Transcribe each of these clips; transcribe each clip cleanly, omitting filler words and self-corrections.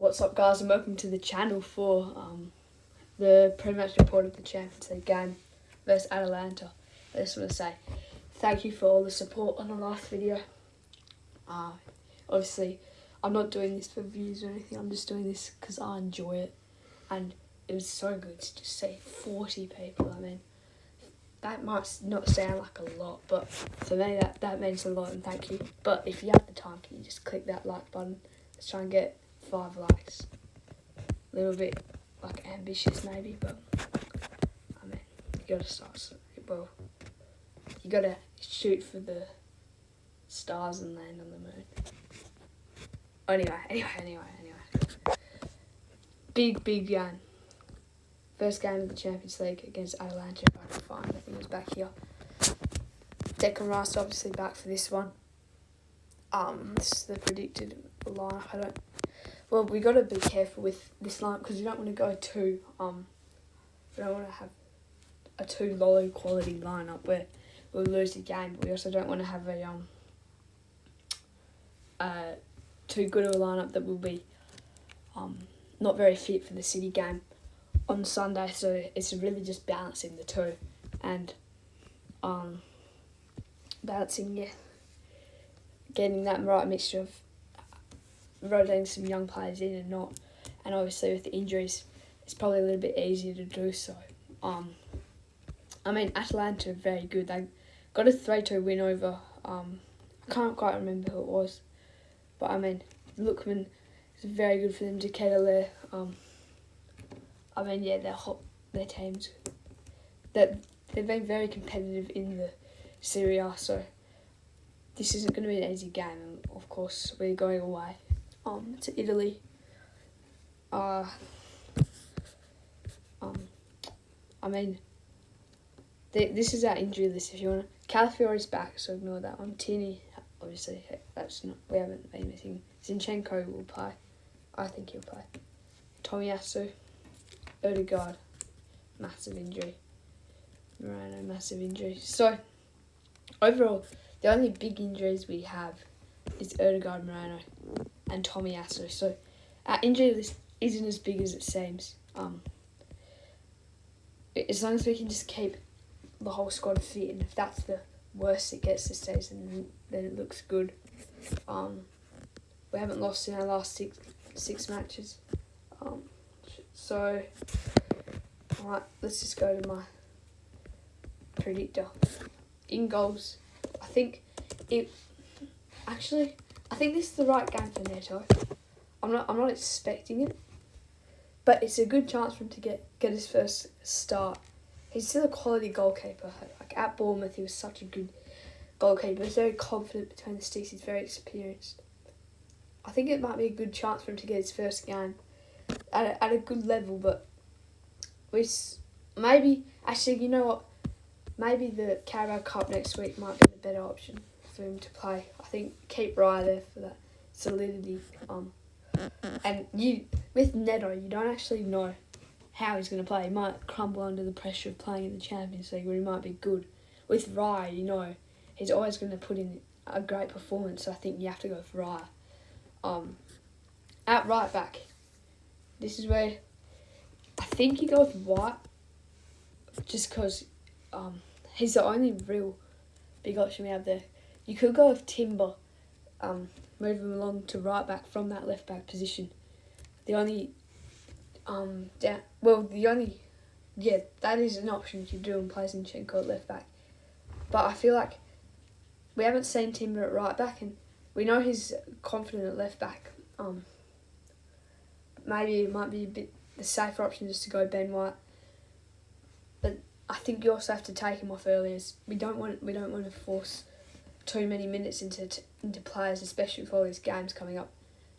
What's up, guys, and welcome to the channel for the pre-match report of the Champions League game versus Atalanta. I just want to say thank you for all the support on the last video. Obviously, I'm not doing this for views or anything. I'm just doing this because I enjoy it, and it was so good to just see 40 people. I mean, that might not sound like a lot, but for me that means a lot, and thank you. But if you have the time, can you just click that like button? Let's try and get 5 likes. A little bit ambitious maybe, but I mean, you gotta start. Well, you gotta shoot for the stars and land on the moon. Anyway. Big game. First game of the Champions League against Atalanta, if I can find. I think it was back here. Declan Rice obviously back for this one. This is the predicted line. Well, we got to be careful with this line because we don't want to go too. We don't want to have a too low quality lineup where we'll lose the game. But we also don't want to have a too good of a lineup that will be not very fit for the City game on Sunday. So it's really just balancing the two and getting that right mixture of rotating some young players in and not, and obviously with the injuries it's probably a little bit easier to do so. I mean, Atalanta are very good. They got a 3-2 win over I can't quite remember who it was, but I mean, Lookman is very good for them. Decatur there. I mean, yeah, their teams that they've been very competitive in the Serie A, so this isn't going to be an easy game. And of course, we're going away to Italy. I mean, this is our injury list. If you want, Calafiore's back, so ignore that one. Tierney, obviously, we haven't been missing. Zinchenko will play. I think he'll play. Tomiyasu, Odegaard, massive injury. Moreno, massive injury. So overall, the only big injuries we have is Odegaard, Moreno, and Tomiyasu. So our injury list isn't as big as it seems. As long as we can just keep the whole squad fit, and if that's the worst it gets this season, then it looks good. We haven't lost in our last six matches. So, alright, let's just go to my predictor. In goals, I think this is the right game for Neto. I'm not expecting it, but it's a good chance for him to get his first start. He's still a quality goalkeeper. Like at Bournemouth, he was such a good goalkeeper. He's very confident between the sticks. He's very experienced. I think it might be a good chance for him to get his first game at a good level. But maybe actually, you know what? Maybe the Carabao Cup next week might be the better option for him to play. I think keep Raya there for that solidity. And with Neto, you don't actually know how he's going to play. He might crumble under the pressure of playing in the Champions League, or he might be good. With Raya, you know, he's always going to put in a great performance, so I think you have to go for Raya. At right back, this is where I think you go with White, just because he's the only real big option we have there. You could go with Timber, move him along to right back from that left back position. That is an option if you do and play Zinchenko at left back. But I feel like we haven't seen Timber at right back, and we know he's confident at left back. Maybe it might be a bit the safer option just to go Ben White. But I think you also have to take him off early, as we don't want to force too many minutes into players, especially with all these games coming up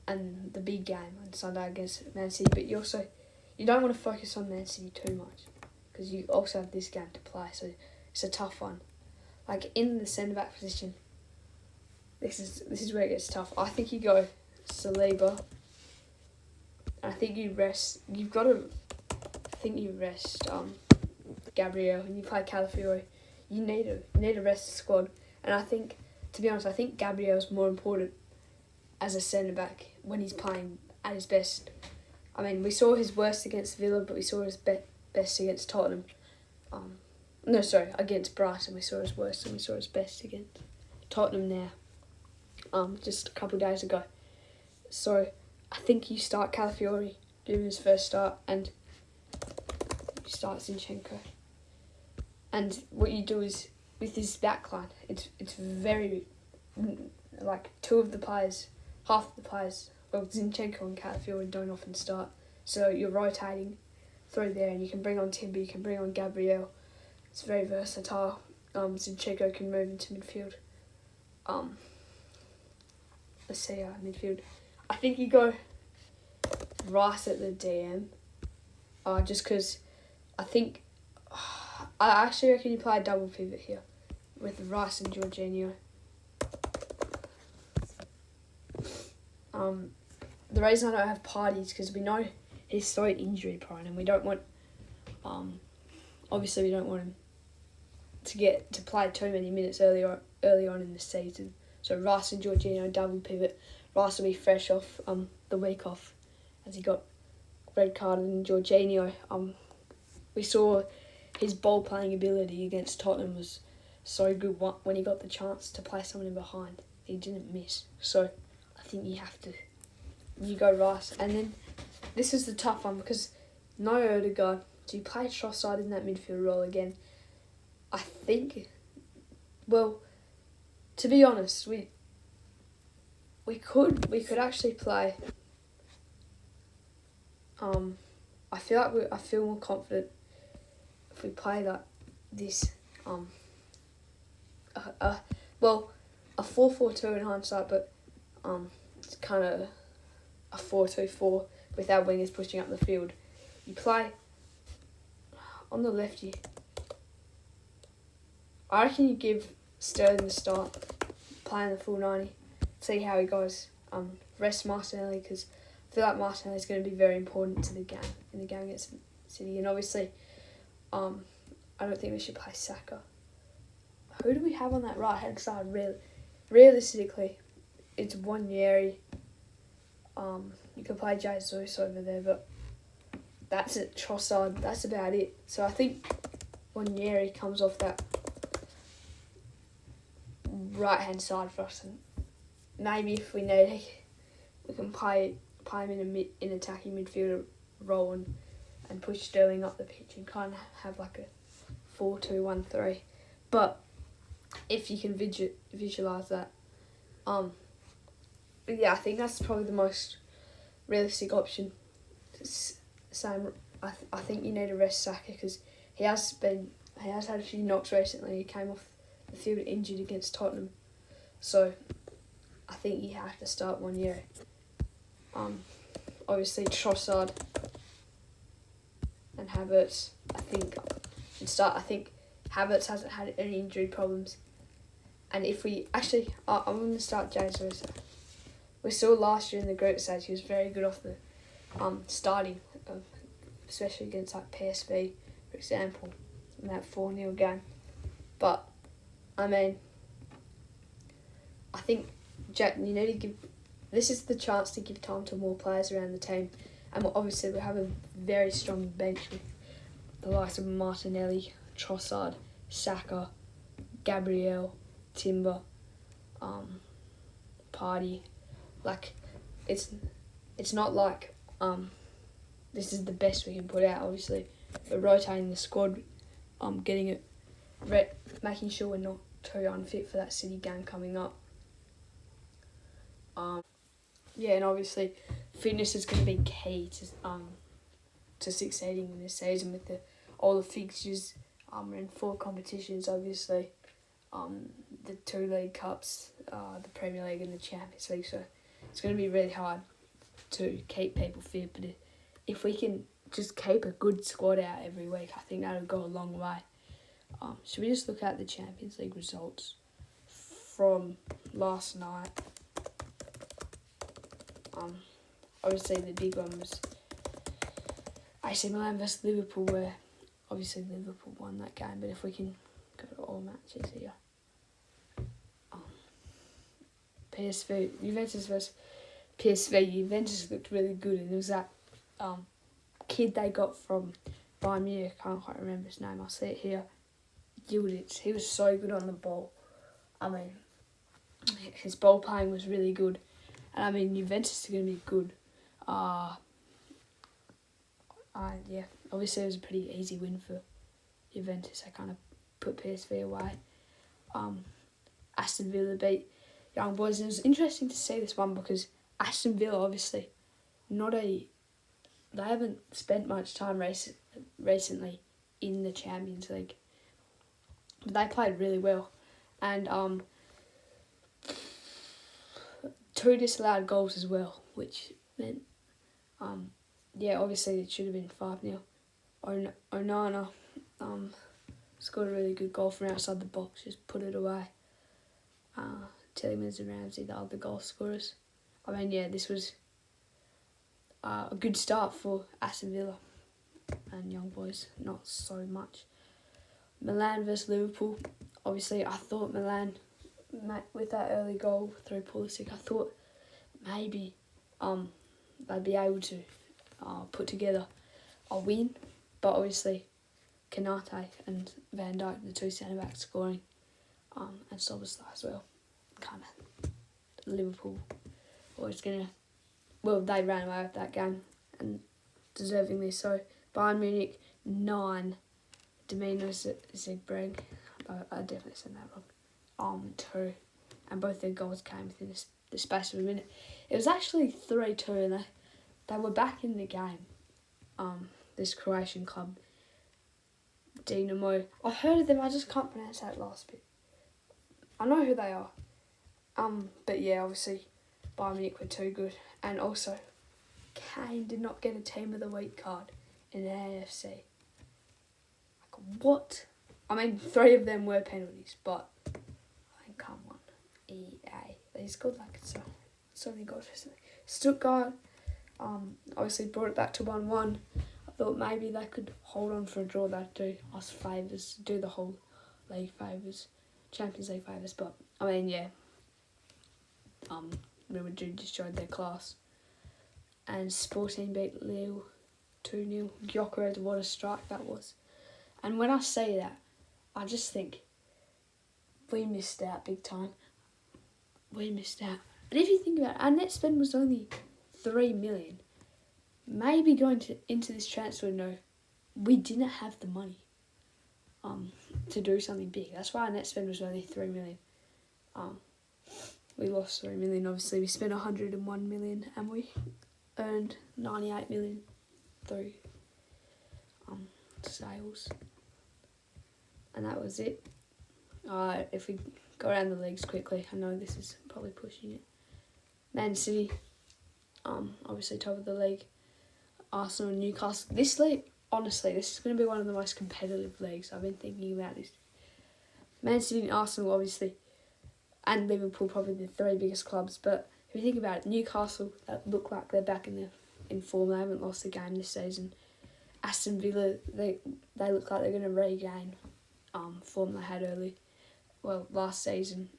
and the big game on Sunday against Man City. But you don't want to focus on Man City too much because you also have this game to play, so it's a tough one. Like in the centre back position, this is where it gets tough. I think you go Saliba. I think you rest. Gabriel, and you play Calafiori. You need to rest the squad. And I think, to be honest, Gabriel's more important as a centre back when he's playing at his best. I mean, we saw his worst against Villa, but we saw his best against Tottenham. Against Brighton we saw his worst and we saw his best against Tottenham now. Just a couple of days ago. So I think you start Calafiori, give him his first start, and you start Zinchenko. And what you do is, with his backline, it's very, like, half of the players, well, Zinchenko and Calafiori don't often start. So you're rotating through there, and you can bring on Timber, you can bring on Gabriel. It's very versatile. Zinchenko can move into midfield. Midfield. I think you go Rice at the DM. Just because I actually reckon you play a double pivot here with Rice and Jorginho. The reason I don't have Partey is because we know he's so injury prone, and we don't want, obviously we don't want him to play too many minutes early on in the season. So Rice and Jorginho double pivot. Rice will be fresh off the week off, as he got red carded, and Jorginho, we saw his ball playing ability against Tottenham was so good when he got the chance to play someone in behind. He didn't miss. So I think you go Rice. And then this is the tough one because no Odegaard. Do you play Trossard in that midfield role again? I think, well, to be honest, we could actually play. I feel more confident if we play like this. A 4-4-2 in hindsight, but it's kind of a 4-2-4 with our wingers pushing up the field. You play on the left here. I reckon you give Sterling the start, playing the full 90, see how he goes. Rest Martinelli, because I feel like Martinelli's going to be very important to the game, in the game against City. And obviously, I don't think we should play Saka. Who do we have on that right-hand side, really? Realistically, it's Wanyeri. You can play Jesus over there, but that's it. Trossard, that's about it. So I think Wanyeri comes off that right-hand side for us, and maybe if we need, we can play him in attacking midfielder role and push Sterling up the pitch and kind of have like a 4-2-1-3. But if you can visualise that, I think that's probably the most realistic option. I think you need to rest Saka because he has had a few knocks recently. He came off the field injured against Tottenham, so I think you have to start 1 year. Obviously Trossard and Havertz. I think Havertz hasn't had any injury problems, and if we actually, I'm going to start Jesus. We saw last year in the group stage he was very good off the starting, especially against like PSV, for example, in that 4-0 game. But I mean, I think Jack, you need to give. This is the chance to give time to more players around the team, and obviously we have a very strong bench with the likes of Martinelli, Trossard, Saka, Gabriel, Timber, Partey. Like, it's not like this is the best we can put out. Obviously, we're rotating the squad, getting it, making sure we're not too unfit for that City game coming up. And obviously, fitness is going to be key to succeeding in this season with all the fixtures. We're in 4 competitions, obviously. The 2 League Cups, the Premier League and the Champions League. So it's going to be really hard to keep people fit. But if we can just keep a good squad out every week, I think that'll go a long way. Should we just look at the Champions League results from last night? Obviously the big one was AC Milan versus Liverpool, where obviously Liverpool won that game. But if we can go to all matches here, PSV, Juventus versus PSV, Juventus looked really good, and there was that kid they got from Bayern Munich, I can't quite remember his name, I'll see it here, Yildiz. He was so good on the ball. I mean, his ball playing was really good. And I mean, Juventus are going to be good. Yeah, obviously it was a pretty easy win for Juventus. They kind of put PSV away. Aston Villa beat Young Boys. And it was interesting to see this one because Aston Villa, obviously, they haven't spent much time recently in the Champions League. But they played really well. And 2 disallowed goals as well, which meant, obviously it should have been 5-0. Onana scored a really good goal from outside the box, just put it away. Tielemans and Ramsey, the other goal scorers. I mean, this was a good start for Aston Villa and Young Boys, not so much. Milan versus Liverpool. Obviously, I thought Milan, with that early goal through Pulisic, I thought maybe they'd be able to put together a win, but obviously Kanate and Van Dijk, the 2 centre-backs, scoring, and Szoboszlai as well. Kind of Liverpool always they ran away with that game, and deservingly so. Bayern Munich 9, Domino Zigbreg, I definitely said that wrong, 2, and both their goals came within the space of a minute. It was actually 3-2, and they were back in the game. This Croatian club, Dinamo. I've heard of them, I just can't pronounce that last bit. I know who they are. But yeah, obviously Bayern Munich were too good, and also Kane did not get a Team of the Week card in the AFC. Like, what? I mean, 3 of them were penalties, but I mean, come on, EA. They scored so many goals recently. Stuttgart, obviously brought it back to 1-1. I thought maybe they could hold on for a draw. They'd do us favours, do the whole league favours, Champions League favours. But I mean, Real Madrid just showed their class. And Sporting beat Lille 2-0. Gyökeres, what a strike that was. And when I say that, I just think we missed out big time. We missed out. And if you think about it, our net spend was only 3 million. Maybe going into this transfer window, we didn't have the money to do something big. That's why our net spend was only 3 million. We lost 3 million, obviously. We spent 101 million and we earned 98 million through sales. And that was it. If we go around the leagues quickly, I know this is probably pushing it. Man City, obviously top of the league. Arsenal and Newcastle. This league, honestly, this is going to be one of the most competitive leagues. I've been thinking about this. Man City and Arsenal, obviously, and Liverpool, probably the 3 biggest clubs. But if you think about it, Newcastle, that look like they're back in form. They haven't lost a game this season. Aston Villa, they look like they're going to regain form they had last season.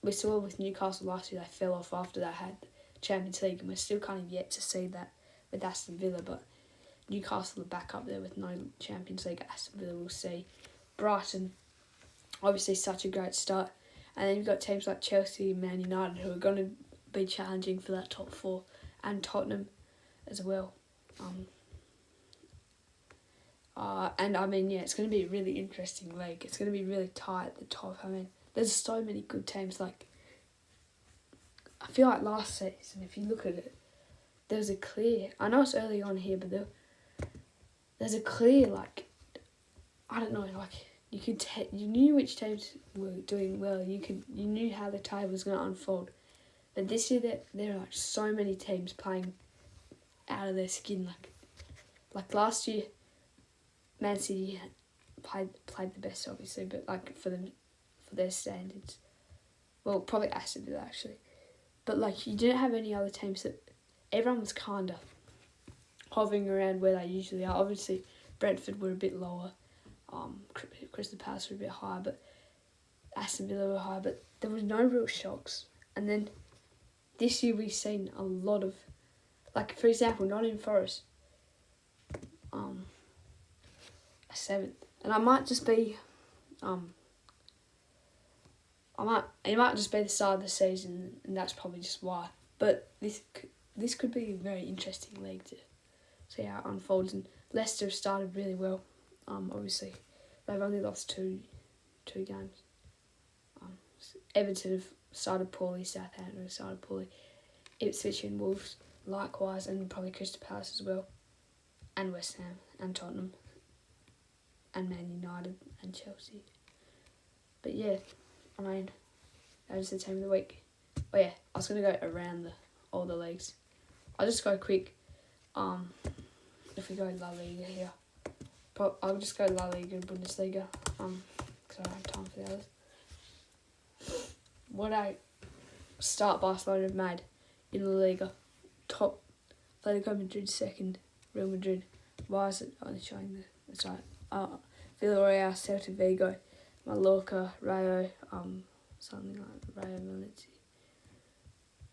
We saw with Newcastle last year, they fell off after they had Champions League, and we're still kind of yet to see that with Aston Villa, but Newcastle are back up there with no Champions League. Aston Villa will see. Brighton, obviously such a great start, and then you've got teams like Chelsea and Man United who are going to be challenging for that top 4, and Tottenham as well. And I mean, it's going to be a really interesting league. It's going to be really tight at the top. I mean, there's so many good teams. Like, I feel like last season, if you look at it, there's a clear. I know it's early on here, but there's a clear, like, I don't know, like you knew which teams were doing well. You knew how the table was going to unfold. But this year, there are like so many teams playing out of their skin. Like last year, Man City played the best, obviously, but like for their standards, well, probably Aston Villa actually. But like, you didn't have any other teams that everyone was kind of hovering around where they usually are. Obviously, Brentford were a bit lower. Crystal Palace were a bit higher, but Aston Villa were higher. But there was no real shocks. And then this year we've seen a lot of, like for example, Nottingham Forest, a 7th, and I might just be, it might just be the start of the season, and that's probably just why. But this could be a very interesting league to see how it unfolds. And Leicester have started really well. Obviously, they've only lost two games. Everton have started poorly. Southampton have started poorly. Ipswich and Wolves likewise, and probably Crystal Palace as well, and West Ham and Tottenham, and Man United and Chelsea. But yeah, I mean, that was the team of the week. Oh yeah, I was gonna go around all the leagues. I'll just go quick. If we go La Liga here, I'll just go La Liga and Bundesliga. Because I don't have time for the others. What a start Barcelona have made in La Liga. Top, Atletico Madrid second, Real Madrid. Why is it only showing the? It's right. Villarreal, Celta Vigo, Mallorca, Rayo, something like Rayo Valencia.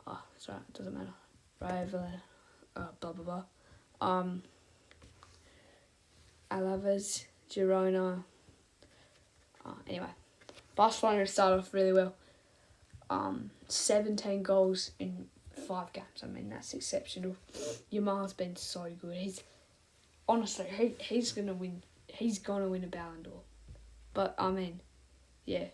Oh, that's right. It doesn't matter. Rayo Valencia. Blah blah blah. Alaves, Girona. Anyway, Barcelona started off really well. 17 goals in 5 games. I mean, that's exceptional. Yamal's been so good. He's gonna win. He's gonna win a Ballon d'Or. But I mean, yeah,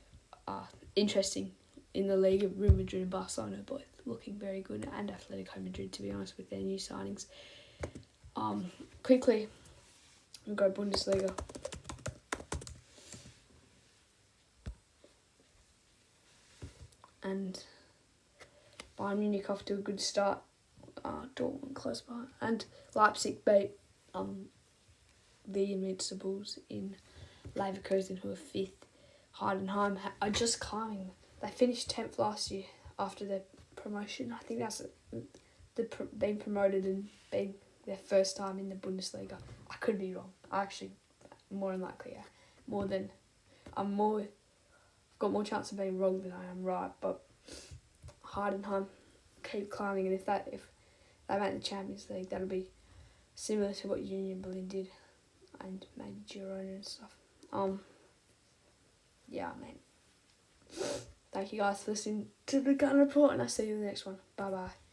interesting in the league. Real Madrid and Barcelona both looking very good, and Atletico Madrid, to be honest, with their new signings. Quickly, we'll go Bundesliga. And Bayern Munich off to a good start. Dortmund close by, and Leipzig beat the Invincibles in Leverkusen, who are 5th. Heidenheim are just climbing. They finished 10th last year after their promotion. I think that's being promoted and being their first time in the Bundesliga. I could be wrong. Actually, more than likely, yeah. I've got more chance of being wrong than I am right. But Heidenheim keep climbing, and if they make the Champions League, that'll be similar to what Union Berlin did, and maybe Girona and stuff. Yeah, man. Thank you guys for listening to the Gun Report, and I'll see you in the next one. Bye bye.